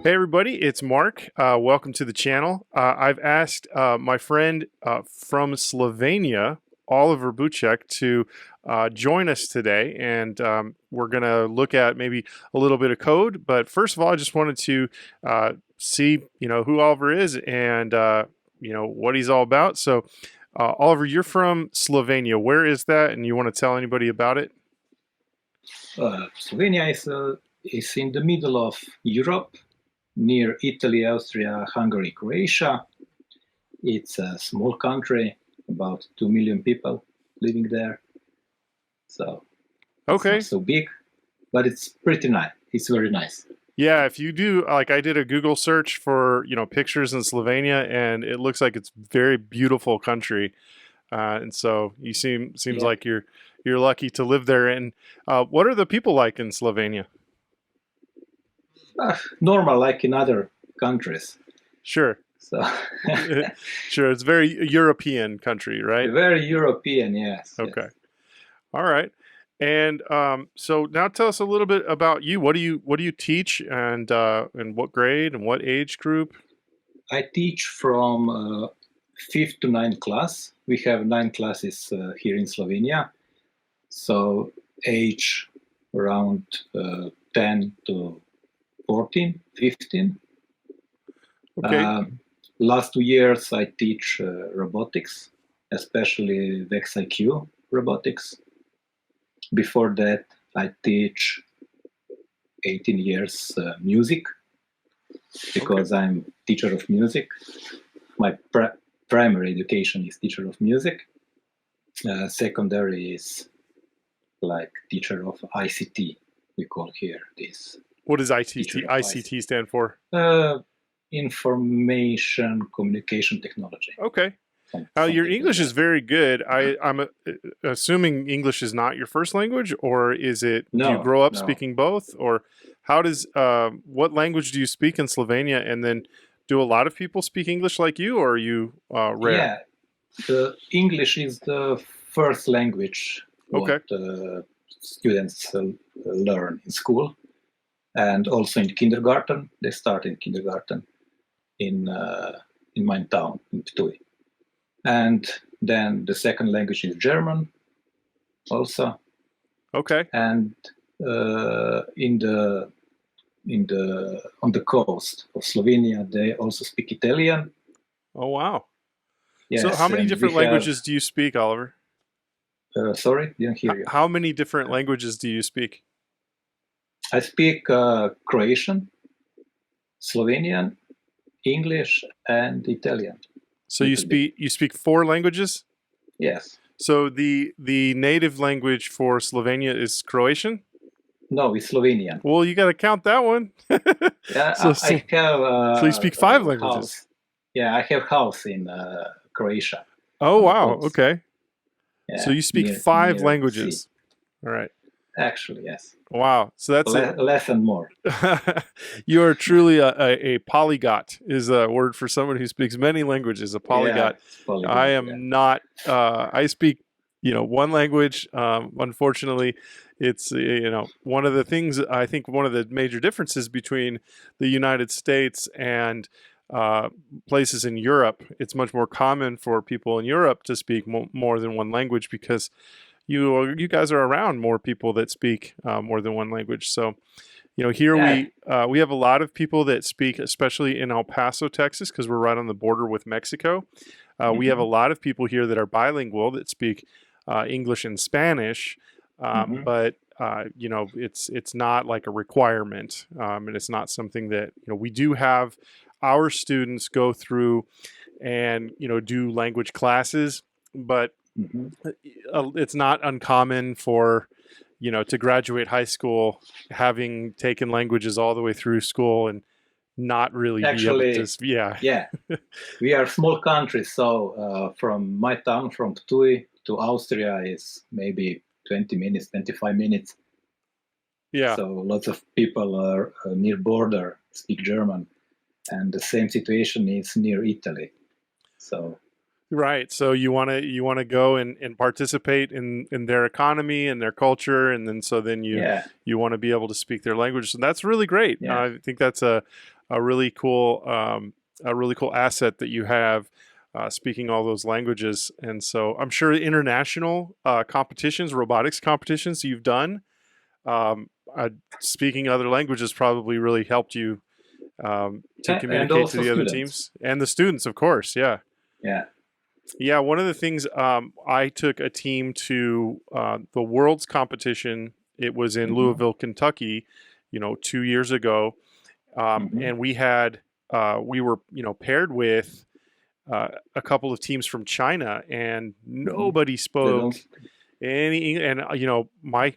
Hey everybody, it's Mark. Welcome to the channel. I've asked my friend from Slovenia, Oliver Buček, to join us today, and we're going to look at maybe a little bit of code. But first of all, I just wanted to see, who Oliver is and what he's all about. So, Oliver, you're from Slovenia. Where is that? And you want to tell anybody about it? Slovenia is in the middle of Europe, near Italy, Austria, Hungary, Croatia. It's a small country, about 2 million people living there. So it's Okay. not so big, but it's pretty nice. It's very nice. Yeah, if you do, like I did a Google search for, pictures in Slovenia, and it looks like it's very beautiful country. And so you seems Yeah. like you're lucky to live there. And what are the people like in Slovenia? Normal, like in other countries. Sure. So Sure, it's very European country, right? very European, yes. Okay. Yes. All right. And so now tell us a little bit about you. What do you teach, and what grade and what age group? I teach from 5th to 9th class. We have 9 classes here in Slovenia. So age around 10 to 14, 15. Okay. Last 2 years I teach robotics, especially VexIQ robotics. Before that I teach 18 years music, because I'm teacher of music. My primary education is teacher of music. Secondary is like teacher of ICT, we call here this. What does Teacher of ICT stand for? Information Communication Technology. Okay. Your English is very good. I'm assuming English is not your first language, or is it? No, do you grow up no. speaking both, or how does? What language do you speak in Slovenia? And then, do a lot of people speak English like you, or are you rare? Yeah, the English is the first language Okay. what students learn in school, and also in kindergarten. They start in kindergarten in my town, in Ptuj. And then the second language is German, also. Okay. And on the coast of Slovenia, they also speak Italian. Oh wow. Yes, So, how many and different we have- languages do you speak, Oliver? Sorry, didn't hear you. How many different languages do you speak? I speak Croatian, Slovenian, English, and Italian. So you speak 4 languages. Yes. So the native language for Slovenia is Croatian. No, it's Slovenian. Well, you got to count that one. Yeah, So- I have. So you speak 5 a languages. house. Yeah, I have house in Croatia. Oh on the wow. coast. Okay. Yeah, So you speak near- 5 near languages. sea. All right. Actually, yes. Wow. So that's Less and more. you are truly a polyglot. Is a word for someone who speaks many languages. A polyglot. Yeah, polyglot, I am yeah. not. I speak, one language. Unfortunately, it's one of the things. I think one of the major differences between the United States and places in Europe, it's much more common for people in Europe to speak more than one language, because you guys are around more people that speak more than one language. So, here we have a lot of people that speak, especially in El Paso, Texas, because we're right on the border with Mexico. We have a lot of people here that are bilingual, that speak English and Spanish, but it's not like a requirement, and it's not something that we do have our students go through and do language classes, but it's not uncommon for to graduate high school having taken languages all the way through school and not really Actually, be able to. Yeah. We are a small country, so from my town, from Ptuj to Austria, is maybe 20 minutes, 25 minutes. Yeah. So lots of people are near border speak German, and the same situation is near Italy. So Right. So you want to go and participate in their economy and their culture, and then you Yeah, you want to be able to speak their language. So that's really great. yeah, I think that's a really cool a really cool asset that you have, speaking all those languages. And so I'm sure international competitions, robotics competitions you've done, um, speaking other languages probably really helped you, to and communicate to also the other students. teams and the students, of course. Yeah. Yeah. Yeah, one of the things, I took a team to the World's competition. It was in Hmm. Louisville, Kentucky, 2 years ago, Hmm. and we were paired with a couple of teams from China, and Hmm. nobody They don't. spoke any. And my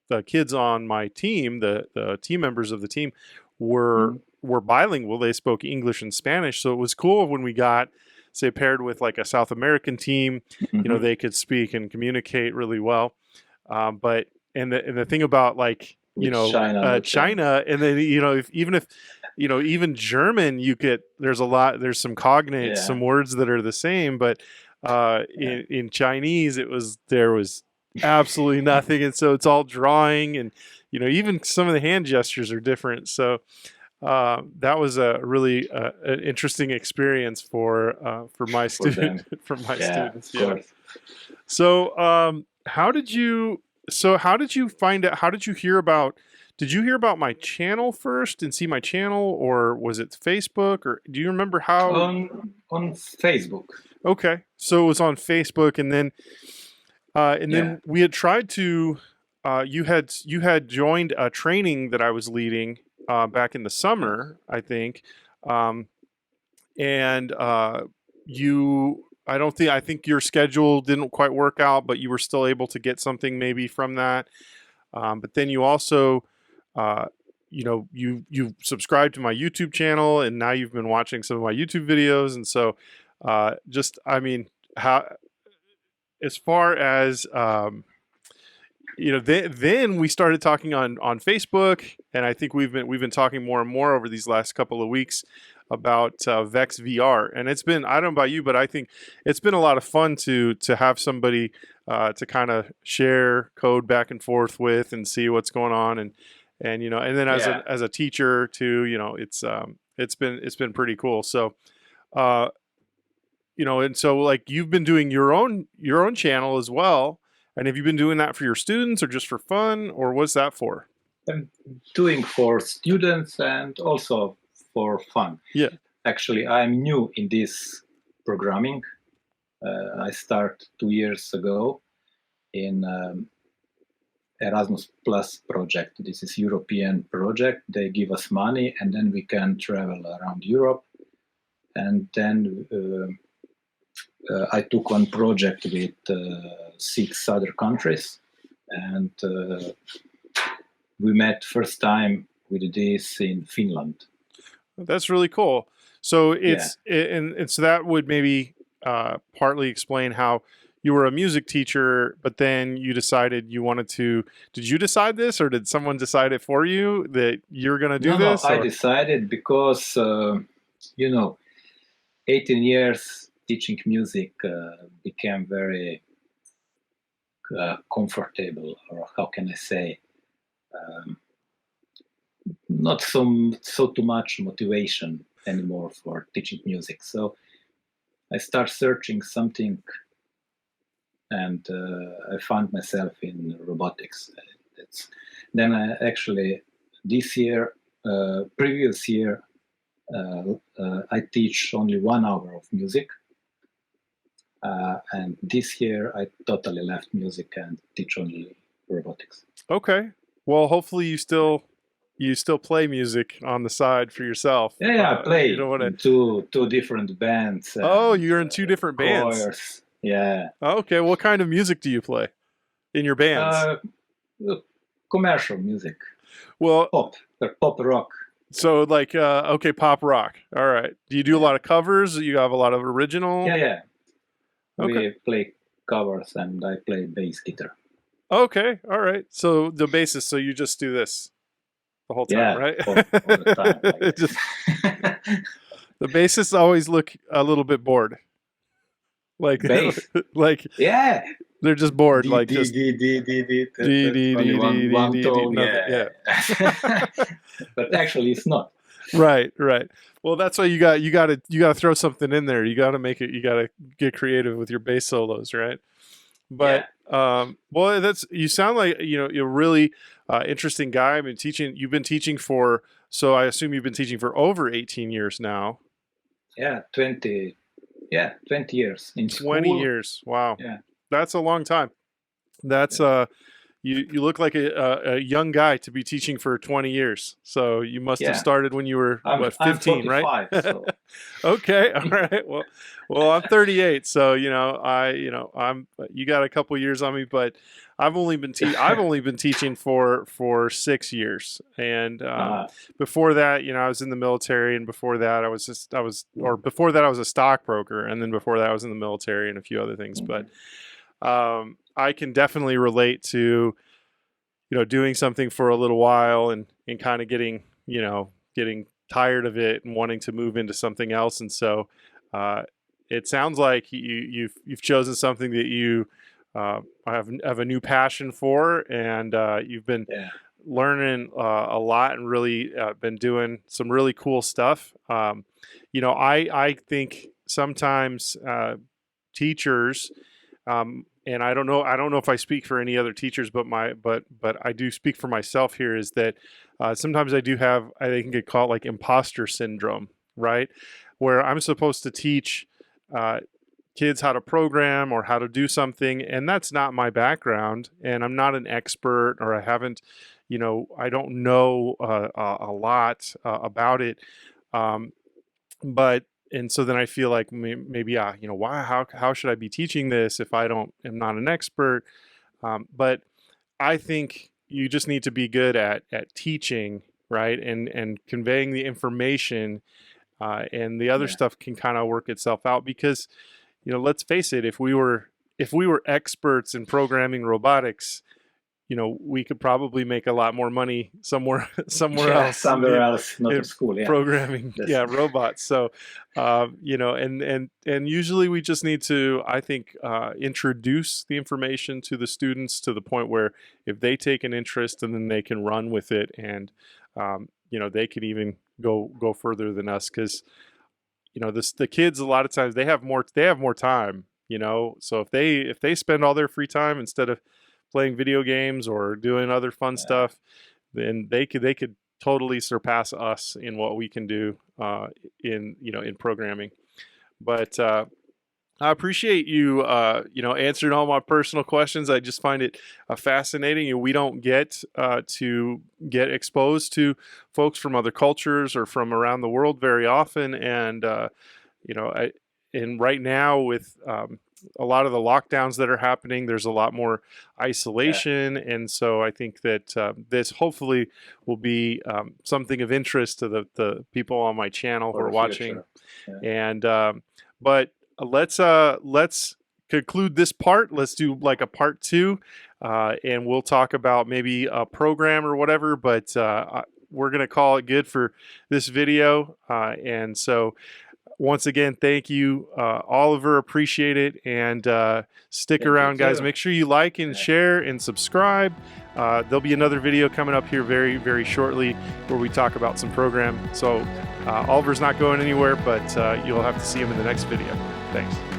the kids on my team, the team members of the team, were Mhm. were bilingual. They spoke English and Spanish, so it was cool when we got, say, paired with like a South American team. Hmm. They could speak and communicate really well. But and the thing about, like, With China, not so. China, and then if even German, there's some cognates, Yeah, some words that are the same, but yeah, in Chinese there was absolutely nothing, and so it's all drawing, and even some of the hand gestures are different. So that was a really an interesting experience for my for them. for my Yeah, students. of Yeah. course. So, how did you find out? How did you hear about? Did you hear about my channel first and see my channel, or was it Facebook, or do you remember how? On Facebook. Okay, so it was on Facebook, and Yeah. then we had tried to. You had joined a training that I was leading back in the Yeah. summer, I think, um, and you. I think your schedule didn't quite work out, but you were still able to get something maybe from that. But then you also, uh, you subscribed to my YouTube channel, and now you've been watching some of my YouTube videos, and so just I mean, how as far as then we started talking on Facebook, and I think we've been talking more and more over these last couple of weeks about Vex VR, and I don't know about you, but I think it's been a lot of fun to have somebody to kind of share code back and forth with and see what's going on, and then as Yeah. a teacher too, it's been pretty cool. So uh, and so, like, you've been doing your own channel as well. And have you been doing that for your students or just for fun, or what's that for? I'm doing for students and also for fun. Yeah. Actually, I'm new in this programming. I started 2 years ago in Erasmus Plus project. This is European project. They give us money, and then we can travel around Europe. And then I took one project with 6 other countries, and we met first time with this in Finland. That's really cool. So Yeah. and so that would maybe partly explain how you were a music teacher, but then you decided you wanted to. Did you decide this, or did someone decide it for you that you're going to do No, this? I Or decided because, you know, 18 years teaching music became very comfortable, or how can I say, um, not so too much motivation anymore for teaching music. So I start searching something, and I found myself in robotics. That's, then I actually this year, previous year, I teach only 1 hour of music, and this year I totally left music and teach only robotics. okay, well, hopefully you still play music on the side for yourself. Yeah, yeah, I You play don't want to. in two different bands Oh, and you're in two different bands. choirs. Yeah, Okay, what kind of music do you play in your bands? uh, commercial music, Well, pop rock. so like okay, pop rock. All right. Do you do a Yeah, lot of covers? You have a lot of original? yeah, yeah. Okay. We play covers, and I play bass guitar. Okay. All right. So the bassist, so you just do this the whole time, Yeah, right? all the time. Like Just the bassists always look a little bit bored. like Bass. like Yeah. they're just bored, D, like D, just D, D, D, D, D D only D D D one D D, tone, nothing. yeah. But actually it's not. Right, right. Well, that's why you got to throw something in there. You got to make it. You got to get creative with your bass solos, right? But well, that's you sound like you're a really interesting guy. I've been teaching. You've been teaching for. So I assume you've been teaching for over 18 years now. Yeah, 20 years in 20 school. years. Wow. Yeah. That's a long time. That's you look like a young guy to be teaching for 20 years. So you must have started when you were I'm 15, 45, right? so. Okay, all right. Well, I'm 38, so I'm you got a couple years on me, but I've only been teaching for 6 years, and before that, I was in the military, and before that, I was a stockbroker, and then before that, I was in the military and a few other things, but. I can definitely relate to, doing something for a little while and kind of getting tired of it and wanting to move into something else. And so, it sounds like you've chosen something that you have a new passion for, and you've been learning a lot and really been doing some really cool stuff. I think sometimes teachers. And I don't know if I speak for any other teachers, but I do speak for myself here, is that sometimes I can get caught like imposter syndrome, right? Where I'm supposed to teach kids how to program or how to do something, and that's not my background, and I'm not an expert, or I haven't, I don't know a lot about it, but. And so then I feel like maybe, why, how should I be teaching this if am not an expert? But I think you just need to be good at teaching, right? And conveying the information, and the other stuff can kind of work itself out, because, let's face it, if we were experts in programming robotics, we could probably make a lot more money somewhere else. Not in school. Yeah. Programming, robots. So, and usually we just need to, I think, introduce the information to the students to the point where if they take an interest, and then they can run with it, and they could even go further than us, because the kids, a lot of times they have more time. So if they spend all their free time instead of playing video games or doing other fun stuff, then they could totally surpass us in what we can do in programming. But I appreciate you answering all my personal questions. I just find it fascinating. We don't get to get exposed to folks from other cultures or from around the world very often, and and right now with a lot of the lockdowns that are happening, there's a lot more isolation. And so I think that this hopefully will be something of interest to the people on my channel who are watching. And but let's conclude this part. Let's do like a part 2, and we'll talk about maybe a program or whatever, but we're going to call it good for this video. And so once again, thank you, Oliver. Appreciate it. And stick around, guys. Make sure you like and share and subscribe. There'll be another video coming up here very, very shortly where we talk about some program. So Oliver's not going anywhere, but you'll have to see him in the next video. Thanks.